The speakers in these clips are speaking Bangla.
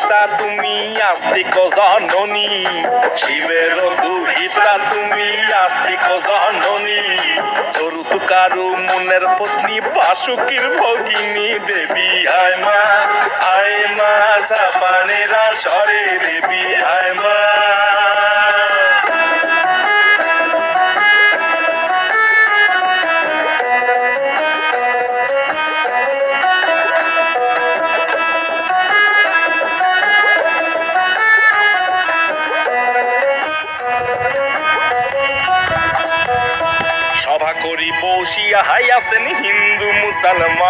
দুহিতা তুমি আস্তিক জননী, শিবের দুহিতা তুমি আস্তিক জননী, চরুতুকারু মুনের পত্নী বাসুকীর ভগিনী দেবী আয় মা জাপানেরা সরে দেবী আয় মা। সভা করি বসিয়া হাইয়াছেন হিন্দু মুসলমান,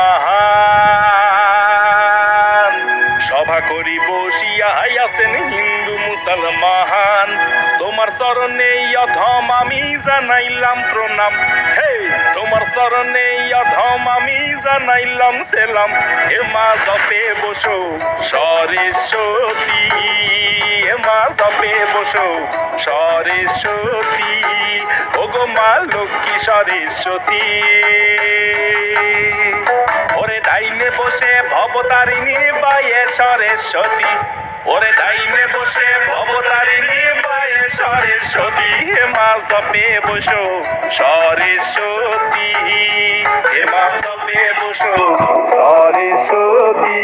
সভা করি বসিয়া হাইয়াছেন হিন্দু মুসলমান, তোমার চরণে অধম আমি জানাইলাম প্রণাম, হে তোমার চরণে অধম আমি জানাইলাম সেলাম, হে মা জপে বসো সরস্বতী, হে মা জপে বসো সরস্বতী, ওগো মা লক্ষ্মী সরস্বতী। ওরে ডাইনে বসে ভবতারিণী বায়ে সরস্বতী, ওরে ডাইনে বসে ভবতারিণী বায়ে সরস্বতী, হে মা জপে বসো সরস্বতী, হে মা জপে বসো সরস্বতী।